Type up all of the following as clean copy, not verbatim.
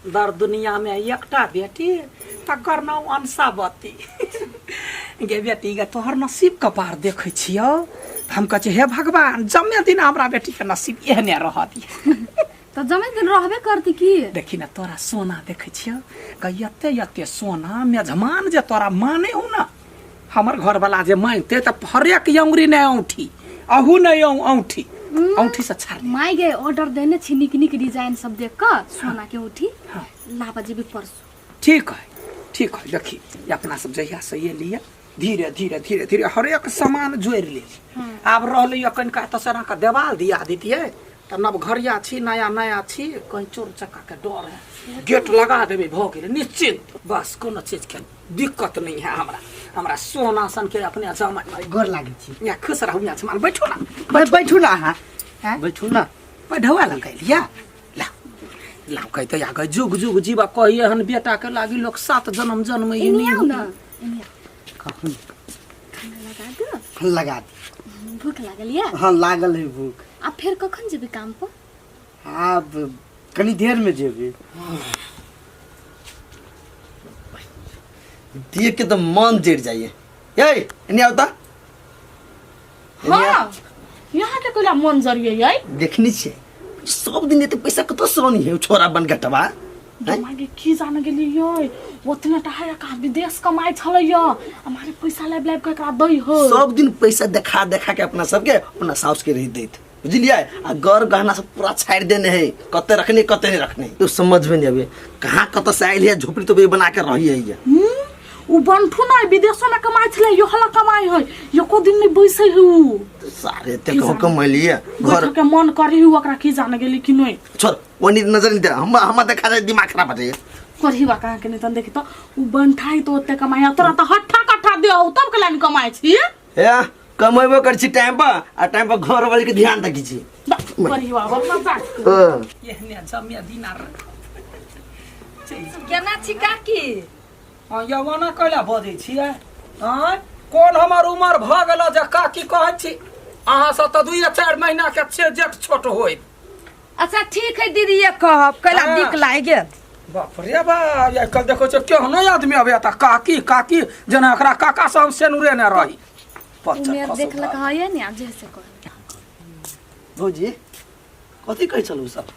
दर दुनिया में एकटा बेटी तकर नाम अंसावती। गे बेटी गे तोहर नसीब कपार देखे छियो हम कहे हे भगवान जम्मे दिन हमरा बेटी के नसीब एहने रह दिए। तो जमे दिन रहबे करती की। देखी ना तोरा सोना देखे छियो कते यते सोना मेजमान जे तोरा माने हो ना हमर घर वाला जे मांगते त हरेक अंगुरी ने औंठी अहू नहीं औंठी औंठी से छाड़ माई गे ऑर्डर देने छी निक निक डिजाइन सब देख कर सोना के उठी लाबा जेबी परसों। ठीक है देखी अपना सब जहिया से ये लिए धीरे धीरे धीरे धीरे हरेक सामान जोड़ ले अब रहले कनिका तसरा का देवाल दिया दीतिए त नब घरिया छी नया नया छी कहीं चोर चक्का के डर है गेट लगा देबे भ गेल निश्चिंत बस कोनो चीज के दिक्कत नहीं है हमरा सोना सन के अपने जमा गोर लागे छी या खुश रहू या छमान बैठो ना बैठू ना हां बैठू ना बैठवा लग लिया ला कहते या के जुग जुग जीवा कहिए हन बेटा के लागी लोग 7 जन्म ई नहीं हो ना कहूं खाना लगा दो लगा दे। भूख लागल या हां लागल है भूख। अब फिर कखन जेबी काम पर। अब कनी देर में जेबी। देख के तो मन जड़ जाइए ये नहीं आता हां यहाँ के कोला मन जरिए याई देखनी छे सब दिन तो पैसा कतो सोनी है छोरा बन गटवा मागे की जान गेली यो ओतना टाहा का विदेश कमाई छले यो हमारे पैसा लाइब लाइब के करा दई हो सब दिन पैसा देखा देखा के अपना सबके अपना साउस के रही देत बुझलिए आ घर गहना सब पूरा छाड़ देने है कते रखने कते नहीं रखने तो समझ में नहीं आवे कहां कत से आइल है झोपड़ी तो बना के रही है ये उ बंठू ना विदेशों में कमाई छले यो हला कमाई है यो को दिन में बैसे हु सारे ते को कमलिए घर के मन करी हु ओकरा की जान गेली कि नहीं छोड़ ओनी नजर नहीं दे हम देखा दे दिमाग खराब है करही बा कहां के नहीं तन देखी तो उ बंठाई तो ओते कमाई तोरा तो हट्ठा कट्ठा दे हो तब के लाइन कमाई छी ए कमाइबो कर छी टाइम पर आ टाइम पर घर वाले के ध्यान रखी छी करही बा अपना एहने जम्मे दिनार केना छी काकी यवना कैला बजै छियै हां कोन हमर उमर भ गेल जे काकी कहै छी अहाँ से त 2-4 महीना के छे जेठ छोट होय। अच्छा ठीक है दीदी ये कहब कैला दिक लाग गेल बाप रे बा ये कल देखो छ केहनो आदमी आबे त काकी काकी जना एकरा काका से हम सेनुरे न रही उमेर देखलक है ने आज जैसे कह भौजी कथि कहै छलु सब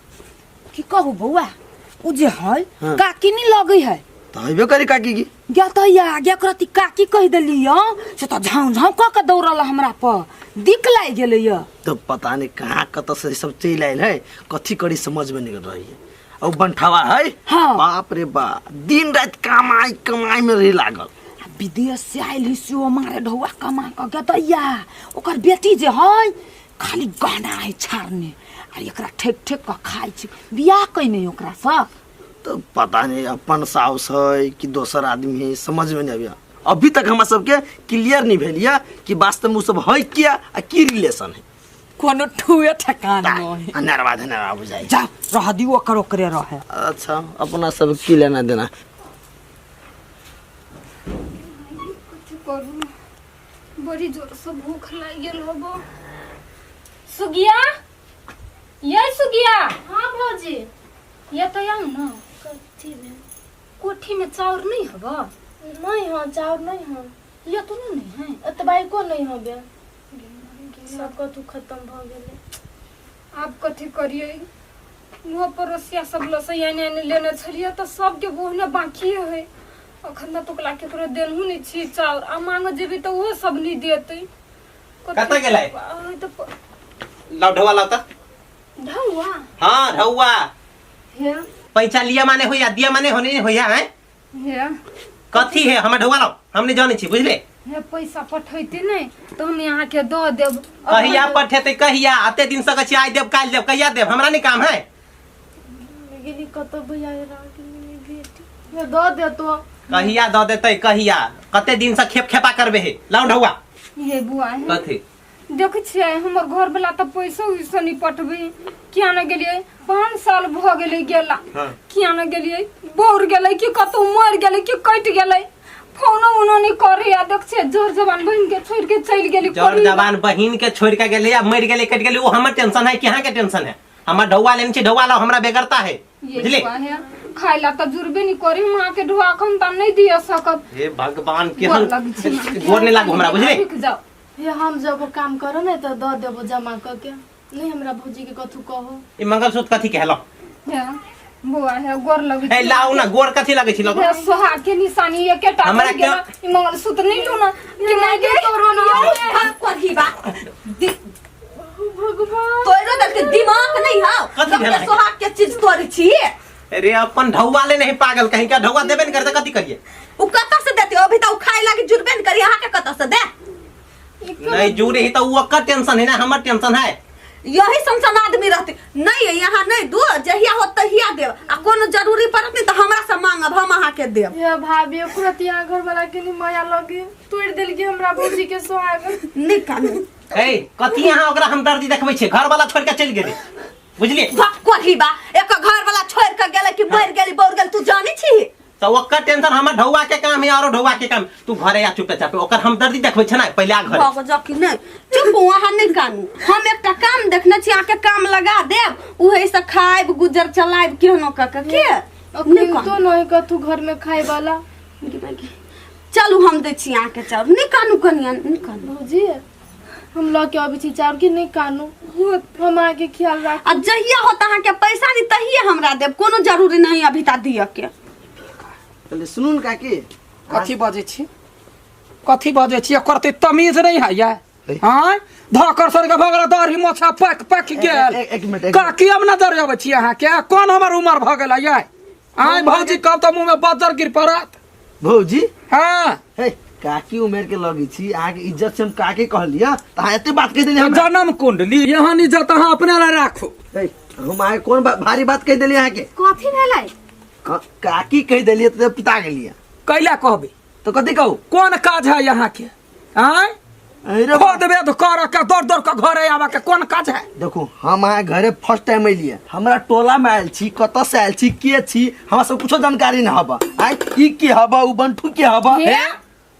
की कहू बौआ उ जे है काकी नहीं लगे है तइबे करी काकी की गया तो या आगे करती काकी कह देलियो से तो झाऊ झाऊ क के दौड़ल हमरा पर दिक लाग गेले य तो पता नहीं कहां कत से सब चल आइल है कथि करी समझ में नहीं रही है और बंठावा है हाँ। बाप रे बा दिन रात कमाई में रही लागल विदेश से आइल ही सो मारे ढौआ कमा क के दैया ओकर बेटी जे है खाली गहना है छाड़ने और एकरा ठेक ठेक क खाइ छी बियाह कइने ओकरा सा तो पता नहीं अपन साउस है कि दोसर आदमी है समझ में नहीं आया अभी तक हम सबके क्लियर नहीं भेलिया कि वास्तव में सब है क्या आ की रिलेशन है कोनो ठुए ठकान नहीं नरवा बुझाई जा रह दियो करो करे रहे अच्छा अपना सब की लेना देना बड़ी जोर से भूख लाग गेल होबो सुगिया ये सुगिया हां भौजी ये तो आऊ ना कथि में कोठी में चाउर नहीं हबो नहीं हां चाउर नहीं हां ये तो नहीं है अतबाई को नहीं होबे सब कथु खत्म भ गेले आप कथि करिए वो परोसिया सब लसैया ने लेने छलिए तो सब के बोहने बाकी है अखन तो कला के करे देनहु नहीं छी चाउर आ मांग जेबी तो वो सब नहीं देते कत गेलै तो लौढवा लाता ढौआ हां ढौआ हे पैसा लिया माने होया दिया माने होने होया है हे कथि है हम ढौआ लाओ हमने जाने छी बुझले हे पैसा पठैते नहीं तो हम यहाँ के दो देब कहिया पठेते कहिया आते दिन से कछि आइ देब काल देब कहिया देब हमरा नहीं काम है गेली कत भैया रागी बेटी हे दो दे तो कहिया द देते कहिया कते दिन से खेप खेपा करबे है लाओ ढौआ हे बुआ है कथि देख छियै हमर घर वाला त पैसा उइसा नहीं पटबे किया न गेलिए 5 साल भ गेले गेला किया न गेलिए बोर गेले कि कतो मर गेले कि कट गेले फोन उन्होंने करे या देख छियै जोर जवान बहन के छोड़ के चल गेली जोर जवान बहन के छोड़ के गेले या मर गेले कट गेले वो हमर टेंशन है कि हां के टेंशन है हमर ढौआ लेन छी ढौआ लाओ हमरा बेगरता है ये बुझले? हुआ है खाइला त जुरबे नहीं करी मां के ढुआ खन त नहीं दिया सकब हे भगवान के गोर हम लगी छी माँ के। गोर नहीं लागो हमरा बुझले रुक जाओ ये हम जब काम करो ना तो दे देबो जमा क के नहीं हमरा भौजी के कथु कहो ई मंगलसूत्र कथी कहलो है बुआ है गोर लगी ए लाओ ना गोर कथी लगे छी लगो है सोहाग के निशानी ये केटा हमरा हमरा क्या- के मंगलसूत्र नहीं लो ना कि मैं के करो ना करही बा भगवान तोरो दल के दिमाग नहीं हाउ कथी भेलै? सबके सोहाग के चीज तोरी छी अरे अपन ढौवा ले नहीं पागल कहीं का ढौवा देबे नहीं करते कथी करिए उ कत से देते अभी तो खाए लागी जुरबे न करी अहाँ के कत से दे नहीं जुड़े ही तो वो का टेंशन है ना हमर टेंशन है यही संसन आदमी रहते नहीं है यहाँ नहीं दो जहिया हो तहिया देव आ कोनो जरूरी पड़त नहीं तो हमरा से मांगब हम अहाँ के देव ये भाभी ओकरत यहाँ घर वाला के नहीं माया लगे तोड़ देल के हमरा भौजी के सोहाग नहीं कानू ए कथी यहाँ ओकरा हमदर्दी देखबै छै घर वाला छोड़ के चल गेलै बुझलिए भक करही बा एक घर वाला छोड़ के गेले कि मर गेली बोर गेल तू जानी छी तो ओकर टेंशन हमर ढौवा के काम है और ढौवा के काम तू घरे आ चुपचाप ओकर हमदर्दी देखबै छै ना पहले आ घर भग जकी नहीं चुप वहाँ नहीं कानू हम एकटा काम देखने छी आके काम लगा देव उहे से खाइब गुजर चलाइब केहनो क के नहीं अखन कानू तो नहीं कथु घर में खाए वाला चलू हम दै छी आके चाउर नहीं कानू कनिया नहीं कानू भौजी हम ला के अभी छी चाउर के नहीं कानू हम आगे ख्याल रख आ जहिया होता अहाँ के पैसा नहीं तहिए हमरा देब कोनो जरूरी नहीं अभी ता दिय के चलिए सुनू काकी कथी बजे छी कथी बजे छी करते तमीज नहीं है या हां धकर सर के भगला दाढ़ी मोछा पक पक गेल एक मिनट काकी अब नजर आबै छी अहाँ के कोन हमर उमर भ गेल या आय भौजी कब त मुंह में बजर गिर पड़त भौजी हां हे काकी उमेर के लगी छी अहाँ के इज्जत से हम काकी कहलिया त अहाँ एते बात कह देली हमरा जन्म कुंडली यहाँ इज्जत अहाँ अपने ला राखू हे, हम आगे कौन भारी बात कह देली अहाँ के कथी भेलै काकी कह देलिए तो पिता गेलिए कैला कहबे तो कथी कहू कोन काज है यहाँ के आय अरे खोद वेद कर के दौड़ दौड़ के घरे आवा के कोन काज है देखो हम अहाँ घरे फर्स्ट टाइम अलिए हमरा टोला में आयल छी कत से आयल छी के छी हमरा सब कुछो जानकारी न हबा आय ई के हबा उ बंठू के हबा हे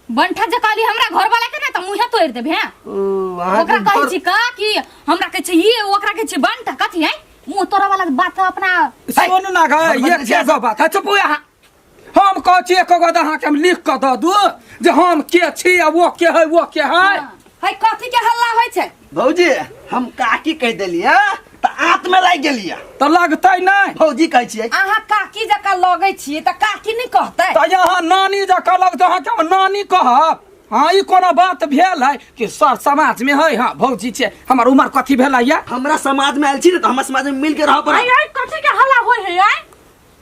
बंठा जकाली हमरा घर वाला के ना त मुंह तोड़ देबे हैं अहाँ ओकरा के कहै घर- छी का कि हमरा कहै छी ये ओकरा कहै छी बंठा कथी है मुंह तोरा वाला बात अपना सुन ना गे ये के गो बात है चुप यहाँ हम कह छी एक गो अहाँ के हम लिख के द दू जे हम के छी आ वो के है वो के है है कथी के हल्ला होय छै भौजी हम काकी कह देलिए त आंत में लाग गेलिए तो लगतै नहीं भौजी कहै छियै अहाँ काकी जका लगै छी त काकी नहीं कहतै तो यहाँ नानी जका लगतै अहाँ के हम नानी कहब हाँ ई कोनो बात भेल है कि सर समाज में है हाँ भौजी छै हमर उमर कथी भेल है हमरा समाज में आयल छी न त हमरा समाज में मिल के रह पर आई कथी के हल्ला होय है आई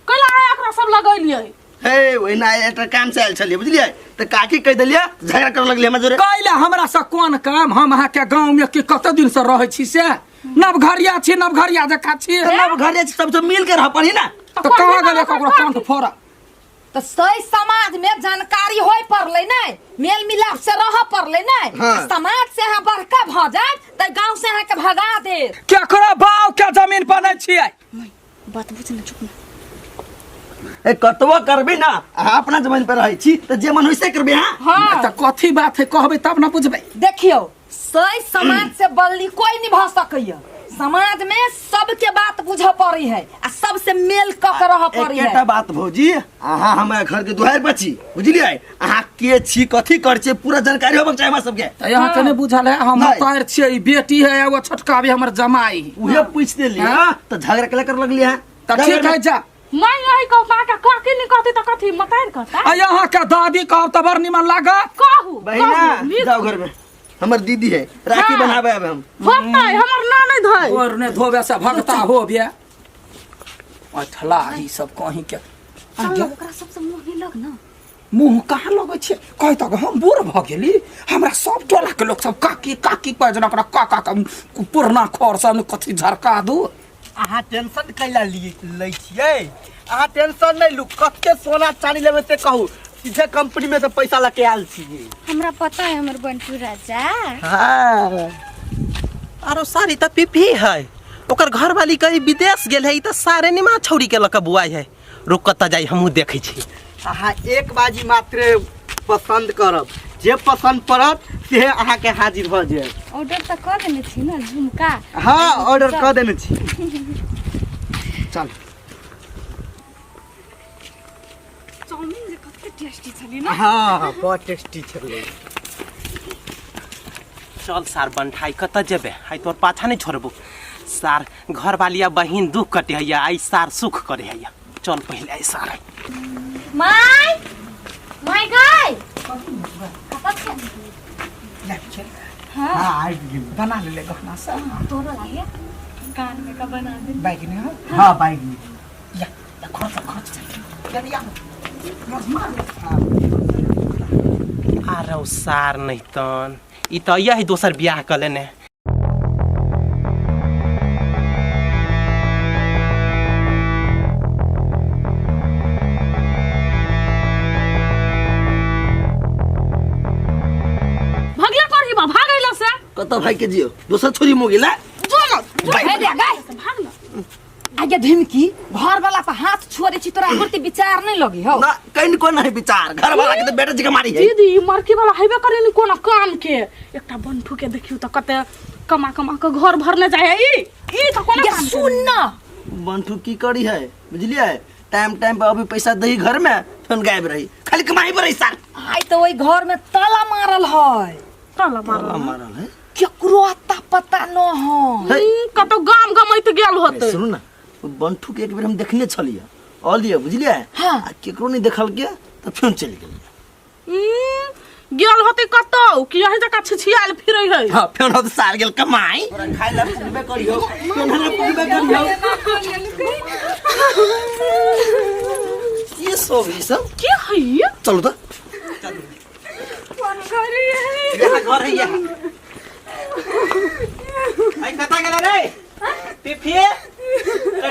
कला आय एकरा सब लगैलिए हे ओइना एकटा काम से आयल छलिए बुझलिए त काकी कह देलिए झगड़ा कर लगलिए हमरा जोरे कैले हमरा से कोन काम हम अहाँ के गांव में कि कते दिन से रहै छी से नवघरिया छी नवघरिया जका छी सब घरे सब मिल के रह पड़ी ना तो कहाँ गेलै ककरो कंठ फोड़ा तो सही समाज में जानकारी होय पड़ले नहीं मेल मिलाप से रह पड़ले नहीं हाँ। समाज से अहाँ बड़का भ जाए त गांव से अहाँ के भगा दे केकरा बाव के जमीन पर नहीं छियै बात बुझ न चुप ए कतवा करबे ना अहाँ अपना जमीन पर रहै छी त जे मन होइसे करबे हां तो कथी बात है कहबै तब ना बुझबै देखियो सही समाज से बल्ली कोई नहीं भ सकैया समाज में सबके बात बुझ पड़ी है आ सबसे मेल क के रह पड़ी एकेटा है बात भौजी अहाँ हमरा घर के दुआर पर छी बुझलिए अहाँ के छी कथी कर छी पूरा जानकारी होबक चाही हमरा सबके तो यहाँ के नहीं बुझल है हम नहीं। तार छियै ई बेटी है वो छोटका भी हमर जमाई उहे पूछ देलिए हाँ। त झगड़ा केला कर लगलिए हां तो ठीक है जा मैं यही कहता का काकी नहीं कहती त कथी मतान कहता आ यहाँ के दादी कहब तो बड़ निमन लागत कहू बहिना जाओ घर में हमर दीदी है राखी बनाबे अब हम भक्ता हमर ना नहीं धय और ने धोबे से भगता हो बिया अठला ई सब कहीं के ओकरा सबसे मुंह नहीं लग ना मुंह कहाँ लगे छे कह तक हम बूढ़ भ गेली हमरा सब टोला के लोग सब काकी काकी कह जना ओकरा काका का पुरना खर सब कथी झरका दू अहाँ टेंशन कैला लै छियै अहाँ टेंशन नहीं लू कते सोना चांदी लेबे से कहू सीधे कंपनी में से पैसा लेके आयल छी हमरा पता है हमर बंटू राजा हां आरो सारी त पिपी है ओकर घर वाली कहीं विदेश गेल है ई त सारे निमा छौरी के लक बुआई है रुक कत जाई हमहू देखै छी अहाँ एक बाजी मात्र पसंद करब जे पसंद पड़त से अहाँ के हाजिर भ जायत ऑर्डर त कर देने छी ना झुमका हाँ ऑर्डर कर देने छी चल टेस्टी छली ना हाँ बहुत टेस्टी छलै चल सार बंठाई कत जेबे हाय तोर पाछा नहीं छोड़बो सार घर वालिया बहिन दुख कटे हैया आई सार सुख करे हैया चल पहले आई सार माय माय गाय हाँ बना ले गहना सब तोरा लागे कान में का बना दे बाइक में हाँ बाइक में या खर्च आरो सार नहीं तन ई तो यही दोसर बियाह कर लेने भगला करही बा भागैला से कत भाई के जियो दोसर छोरी मोगिला जो हे रे गाय भागला आगे धमकी घर वाला पे हाथ छोड़े छी तोरा मूर्ति विचार नहीं लगी हो ना कहीं को नहीं विचार घर वाला के तो बेटा जी के मारी है दीदी मरकी वाला हेबे करे नि कोनो काम के एकटा बंठू के देखियो त कते कमा कमा के घर भरने जाय ई त कोनो काम सुन ना बंठू की करी है बुझलिए टाइम टाइम पे अभी पैसा दही घर में फिर गायब रही खाली कमाई पर रही सार आई तो ओई घर में ताला मारल है ताला मार मारल है केकरो अता पता न हो कतो गाम गमैत गेल होते सुनू ना बंठू के एक बेर हम देखने छलिए ऑलिए बुझलिए हाँ। केकरो नहीं देखल के तो फिर चल गेल गेल होते कतो कि यही जका छिछियाल फिरै है हां फिर हम सार गेल कमाई तोरा खाइ ला पुगबे करियो केनहले पुगबे करियो ये सब के है चलो तो कौन करी है यहाँ घर है यहाँ आई कता गेला रे पिफी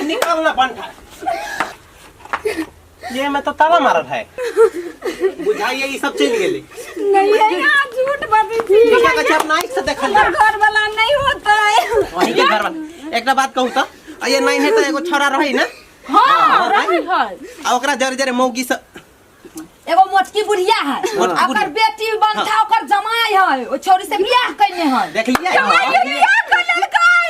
निकल ना बंठा ये में तो ताला मारल है बुझाइए ये सब चल गेले नहीं है यार झूठ बात ठीक है अच्छा अपना आँख से देखल जा घर वाला नहीं होता है वही के घर वाला एकटा बात कहू तो ये नहीं है तो एगो छोरा रही ना हां रही है आ ओकरा जरे जरे मौगी से एगो मोटकी बुढ़िया है मोटकी ओकर बेटी बनथा ओकर जमाई है ओ छोरी से बियाह कइने है देख लिया बियाह कर लड़काई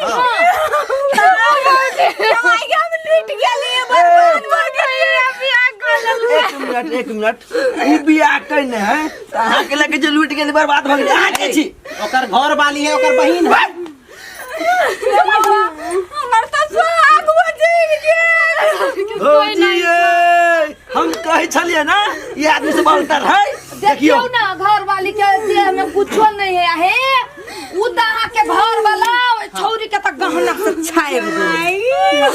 जमाई के हम लूट गेली बर्बाद हो गई बियाह कर एक मिनट ई बियाह कइने है कहां के लगे जे लूट गेली बर्बाद हो गेली आ के छी ओकर घर वाली है ओकर बहिन है हमर तो सुहाग बजि गेल भौजिए हम कहे छलिए ना ये आदमी से बोलतर है देखियो ना घर वाली के देह में कुछो नहीं है हे उ दहा के घर वाला ओइ छौरी के त गहना से छाएब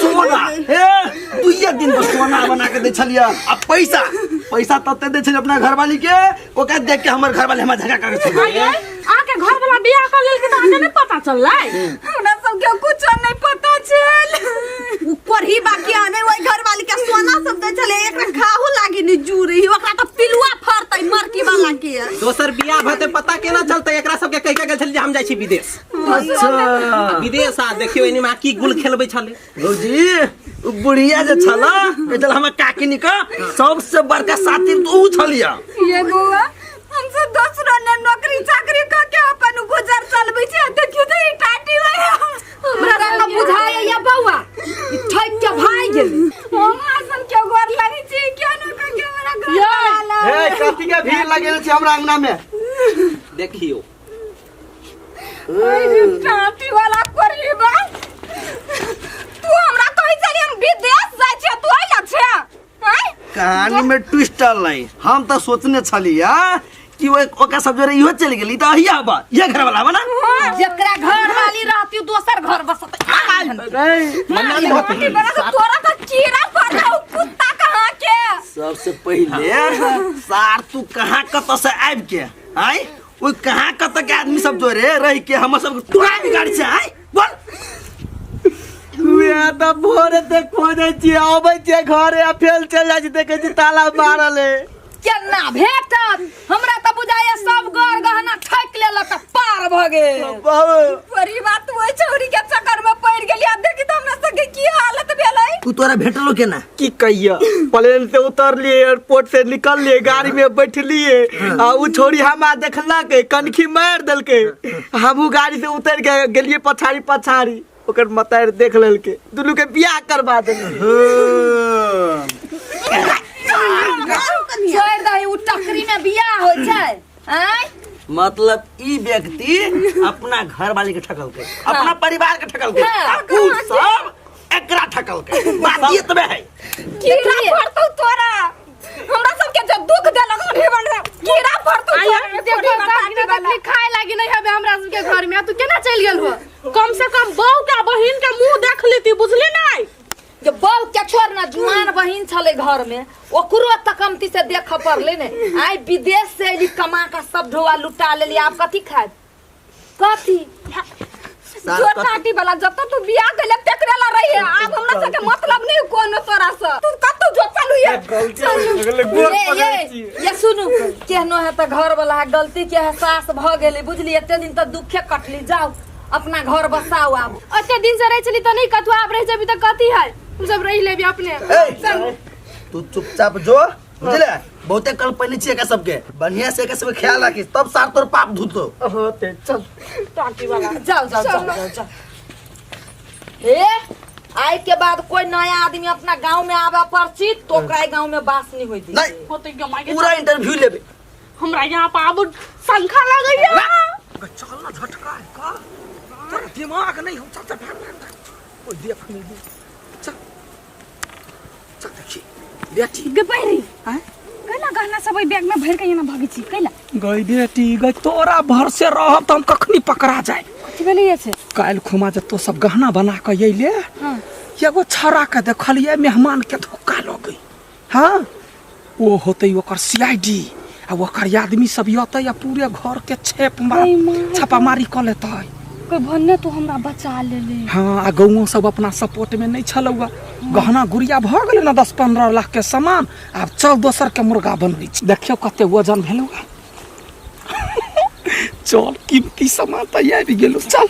सोना हे तू ये दिन बस सोना बना के दे छलिए अब पैसा पैसा तते दे छलिए अपना घर वाली के ओके देख के हमर घर वाले हमरा झगड़ा करे छलिए आके घर वाला बियाह कर लेल के त आगे नहीं पता चललै हमरा सब के कुछ नहीं पता चल ऊपर ही बाकी आने ओइ घर वाली के सोना सब दे चले एक खाहू लागी नि जुरी ओकरा त पिलुआ फरतै मरकी वाला के दोसर बियाह भते पता केना चलते एकरा सब के कह के गेल छल जे हम जाय छी विदेश अच्छा विदेश आ देखियो एनी में की गुल खेलबै छले भौजी उ बुढ़िया जे छला ए चल हमर काकिनी का सबसे बड़का साथी तू छलिया ये बुआ हमसे दूसरा ने नौकरी चाकरी क के अपन गुजर चलबै छै देखियो त ई टाटी भया हमरा त बुझाय या बौआ ई ठक के भाई गेल हम आसन के गोर लगी छी क्या न क के हमरा घर वाला ए कथि के भीड़ लगेल छै हमरा अंगना में देखियो टाटी वाला करी बा तू हमरा कहि चली हम विदेश जाय छै तू आइला छै हैं कहानी में ट्विस्ट लाई हम तो सोचने छलिया कि वो ओका सब जरे इहो चल गेली त अहिया बा ये घर वाला बा ना जेकरा घर वाली रहती दोसर घर बसत मन्ना नहीं होती बड़ा तो तोरा तो कीड़ा पड़ा कुत्ता कहां के सबसे पहले सार तू कहां कत से आब के आई ओइ कहां कत के आदमी सब जोरे रह के हम सब टुरा बिगाड़ छै आई बोल वे त भोरे तक खोजे छी आबै छै घरे आ फेल चल जाय छी देखे छी ताला मारल है केना भेटत हमरा त बुझाय सब घर गहना ठक लेला त पार भ गेल बड़ी बात ओइ छौरी के चक्कर में पड़ गेली अब देखि त हमरा सब के की हालत भेलै तू तोरा भेटलो केना की कहिया प्लेन से उतरलिए एयरपोर्ट से निकललिए गाड़ी में बैठलिए आ उ छोरी हमरा देखला के कनखी मार देलके हमहू गाड़ी से उतर के गेलिए पछाड़ी पछाड़ी ओकर मतार देख लेलके दुनू के बियाह करवा देलके छोड़ दही उ मतलब ई व्यक्ति अपना घर वाली के ठकल के, अपना परिवार के ठकल के, हाँ। उ सब एकरा ठकल के। बात ये तबे है। कीड़ा पड़तौ तोरा हमरा सबके जो दुख देलक हे बन कीड़ा पड़तौ देखो तकलीफ खाए लागी नहीं हबे हमरा सबके घर में। तू केना चल गेल हो? कम से कम बहू के बहिन के मुंह देख लेती, बुझली नहीं? जो बहु के छोड़ ना जुआन बहिन छले घर में ओकरो तकमती से देख पड़ले ने। आई विदेश से एली कमा का सब ढोआ लुटा लेली। आप कथी खाए? कथी जो टाटी वाला जब तक तू बियाह गले तेकरेला रही है। अब हमरा से के मतलब नहीं कोनो तोरा से। तू कतौ जो चलू ये सुनू केहनो है त घर वाला है, गलती के है सास भ गेली बुझली। एते दिन त दुखे कटली। जाओ अपना घर बसाओ। अब अते दिन से रह चली त नहीं कतु आप रह जबी त कथी है? तू सब रही लेबी अपने। तू चुपचाप जो, बुझले? बहुते कल पहले छिए का सबके बढ़िया से सबके ख्याल रखी, तब सार तोर पाप धुतो। होते चल टाटी वाला जाओ जाओ जाओ जाओ। ए आई के बाद कोई नया आदमी अपना गांव में आवा परची तो ओकरा गांव में बास नहीं होई दी। नहीं होते गमाई के पूरा इंटरव्यू लेबे। हमरा यहाँ पर अब शंखा लगैया। चल ना झटका है का तेरा दिमाग नहीं हम चल भाग कोई देख नहीं दे। चल चल देखी बेटी गे पहिरी हैं कैला गहना सब बैग में भर के यहाँ भागी छी कैला गई बेटी गई तोरा भर से रह त हम कखनी पकड़ा जाए। कथी भेलै ये से? काल खुमा जे तो सब गहना बना के अइले एगो छड़ा के देखलिए मेहमान के धोखा लगे। हाँ वो होते ओकर सीआईडी आ ओकर आदमी सब यते या पूरे घर के छापामारी कर लेते। कोई भन्ने तो हमरा बचा लेले। हाँ आ गौओ सब अपना सपोर्ट में नहीं छलौआ। गहना गुड़िया भ गेलै ना 10-15 लाख के सामान। अब चल दोसर के मुर्गा बनबै छी। देखियो कते वजन भेलौआ। चल कीमती सामान त आबि गेलौ। चल